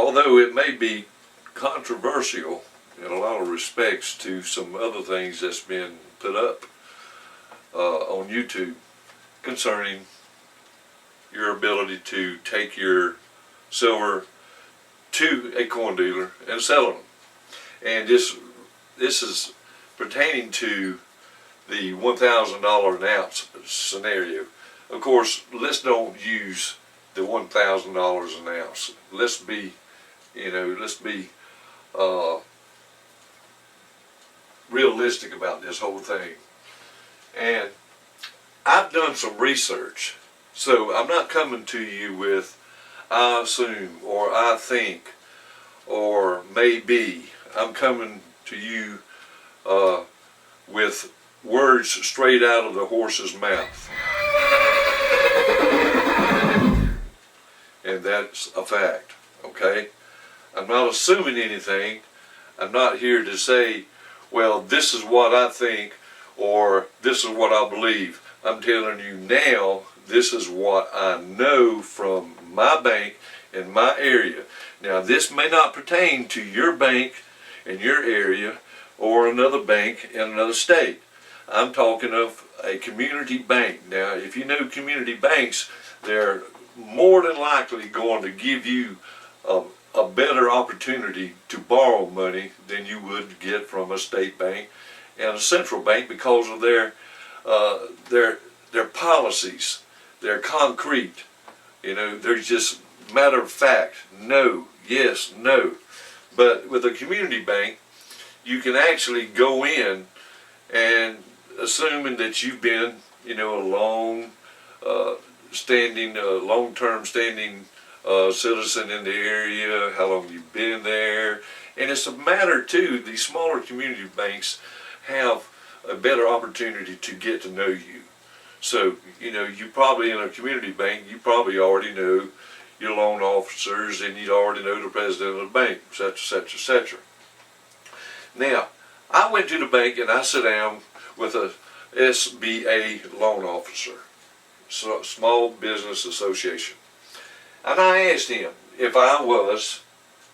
although it may be controversial in a lot of respects to some other things that's been put up on YouTube concerning your ability to take your silver to a coin dealer and sell them. And this is pertaining to the $1,000 an ounce scenario. Of course, let's don't use the $1,000 an ounce. Let's be realistic about this whole thing. And I've done some research, so I'm not coming to you with I assume or I think or maybe. I'm coming to you with words straight out of the horse's mouth. And that's a fact, okay? I'm not assuming anything. I'm not here to say, well, this is what I think or this is what I believe. I'm telling you now, this is what I know from my bank in my area. Now, this may not pertain to your bank in your area or another bank in another state. I'm talking of a community bank. Now, if you know community banks, they're more than likely going to give you a better opportunity to borrow money than you would get from a state bank and a central bank because of their policies. They're concrete. They're just matter of fact. No, yes, no. But with a community bank, you can actually go in and, assuming that you've been, a long-term standing citizen in the area, how long you've been there. And it's a matter too, these smaller community banks have a better opportunity to get to know you. So, you probably in a community bank, you probably already know your loan officers and you already know the president of the bank, etc., etc., etc. Now, I went to the bank and I sat down with a SBA loan officer, Small Business Association. And I asked him, if I was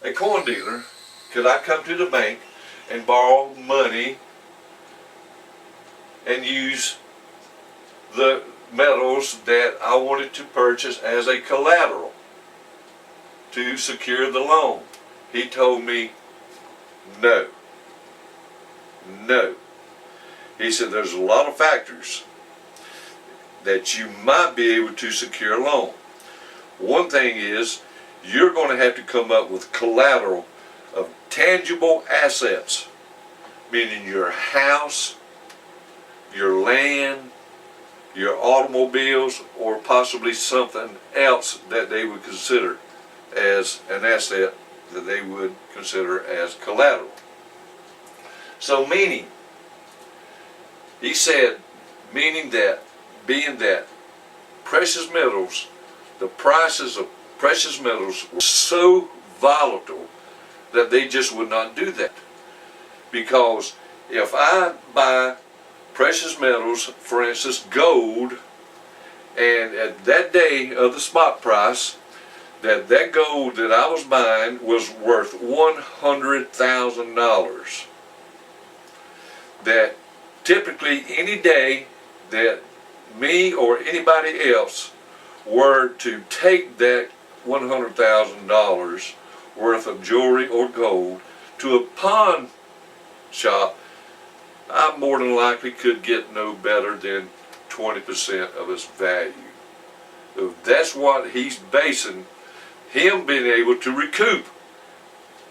a coin dealer, could I come to the bank and borrow money and use the metals that I wanted to purchase as a collateral to secure the loan? He told me, no. No. He said there's a lot of factors that you might be able to secure a loan. One thing is, you're going to have to come up with collateral of tangible assets, meaning your house, your land, your automobiles, or possibly something else that they would consider as an asset that they would consider as collateral. So meaning, he said, being that precious metals, the prices of precious metals were so volatile that they just would not do that. Because if I buy precious metals, for instance gold, and at that day of the spot price, that gold that I was buying was worth $100,000. That typically any day that me or anybody else were to take that $100,000 worth of jewelry or gold to a pawn shop, I more than likely could get no better than 20% of its value. So that's what he's basing him being able to recoup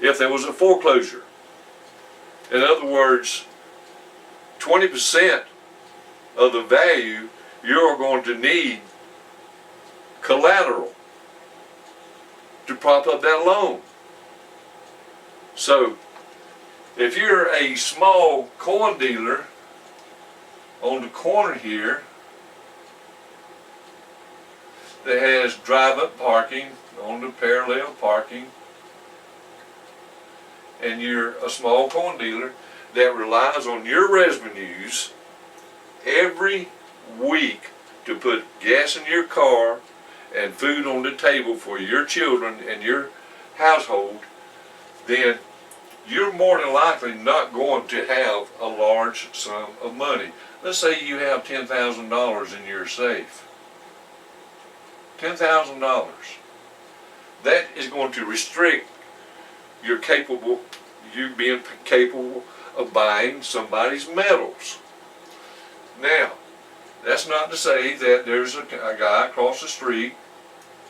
if there was a foreclosure. In other words, 20% of the value you're going to need collateral to prop up that loan. So if you're a small coin dealer on the corner here that has drive-up parking on the parallel parking, and you're a small coin dealer that relies on your revenues every week to put gas in your car and food on the table for your children and your household, then you're more than likely not going to have a large sum of money. Let's say you have $10,000 in your safe. $10,000. That is going to restrict you being capable of buying somebody's metals. Now, that's not to say that there's a guy across the street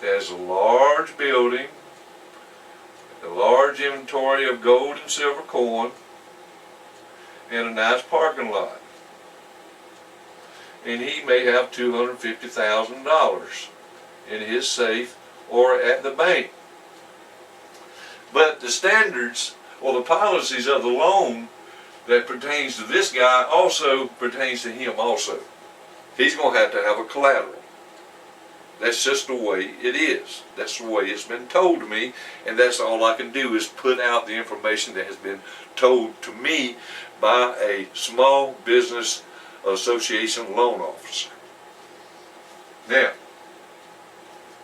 that has a large building, a large inventory of gold and silver coin, and a nice parking lot. And he may have $250,000 in his safe or at the bank. But the standards or the policies of the loan that pertains to this guy also pertains to him also. He's going to have a collateral. That's just the way it is. That's the way it's been told to me, and that's all I can do is put out the information that has been told to me by a small business association loan officer. Now,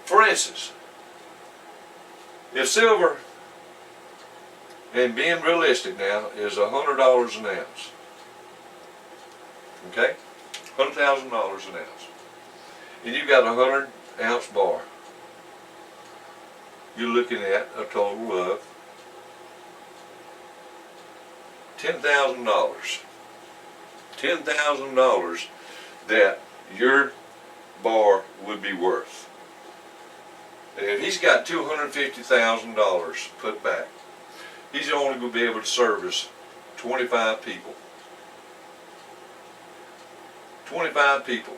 for instance, if silver, and being realistic now, is $100 an ounce, okay, $100,000 an ounce, and you've got a 100-ounce bar, you're looking at a total of $10,000. $10,000 that your bar would be worth. And if he's got $250,000 put back, he's only going to be able to service 25 people. 25 people.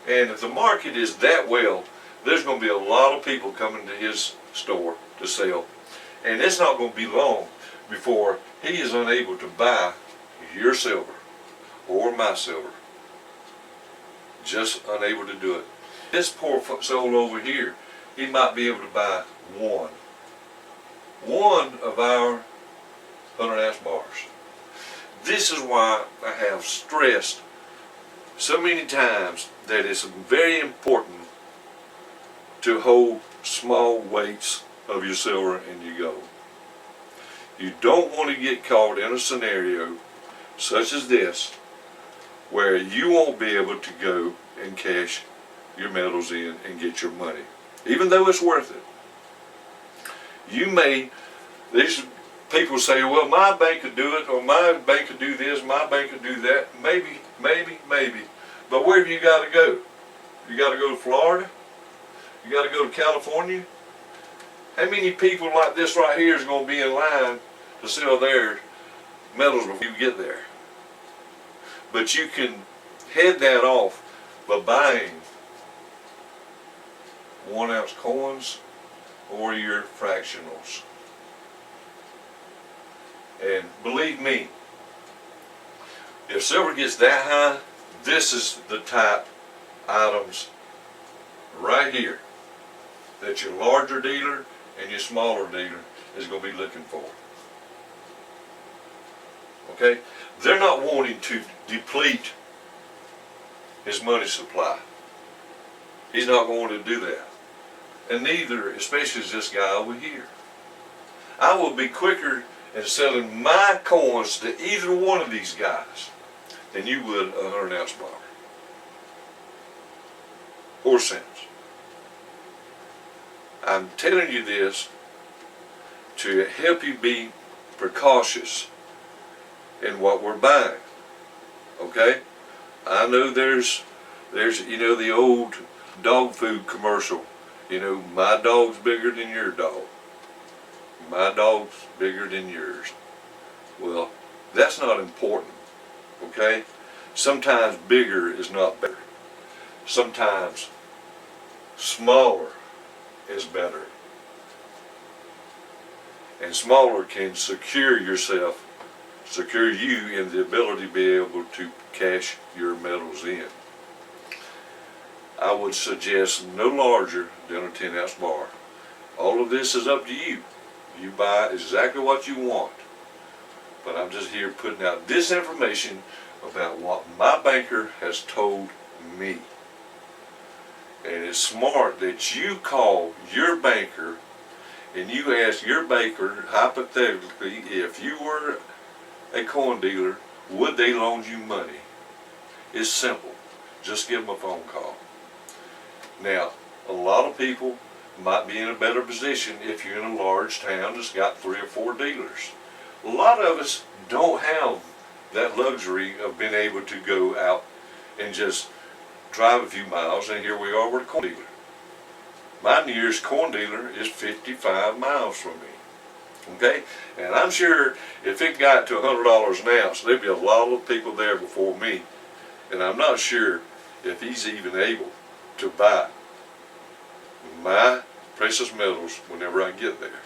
And if the market is that well, there's going to be a lot of people coming to his store to sell. And it's not going to be long before he is unable to buy your silver or my silver. Just unable to do it. This poor soul over here, he might be able to buy one of our 100-ounce bars. This is why I have stressed so many times that it's very important to hold small weights of your silver and your gold. You don't want to get caught in a scenario such as this where you won't be able to go and cash your metals in and get your money, even though it's worth it. These people say, well, my bank could do it, or my bank could do this, my bank could do that. Maybe. But where have you got to go? You got to go to Florida? You got to go to California? How many people like this right here is going to be in line to sell their metals before you get there? But you can head that off by buying 1-ounce coins or your fractionals. And believe me, if silver gets that high, this is the type items right here that your larger dealer and your smaller dealer is going to be looking for. Okay? They're not wanting to deplete his money supply. He's not going to do that. And neither, especially as this guy over here. I will be quicker in selling my coins to either one of these guys than you would a 100-ounce bar or cents. I'm telling you this to help you be precautious in what we're buying. Okay? I know there's the old dog food commercial. My dog's bigger than your dog. My dog's bigger than yours. Well, that's not important. Okay? Sometimes bigger is not better. Sometimes smaller is better. And smaller can secure you in the ability to be able to cash your metals in. I would suggest no larger than a 10-ounce bar. All of this is up to you. You buy exactly what you want. But I'm just here putting out this information about what my banker has told me. And it's smart that you call your banker and you ask your banker, hypothetically, if you were a corn dealer, would they loan you money? It's simple. Just give them a phone call. Now, a lot of people might be in a better position if you're in a large town that's got 3 or 4 dealers. A lot of us don't have that luxury of being able to go out and just drive a few miles, and here we are with a corn dealer. My nearest corn dealer is 55 miles from me. Okay? And I'm sure if it got to $100 an ounce, there'd be a lot of people there before me. And I'm not sure if he's even able to buy my precious metals whenever I get there.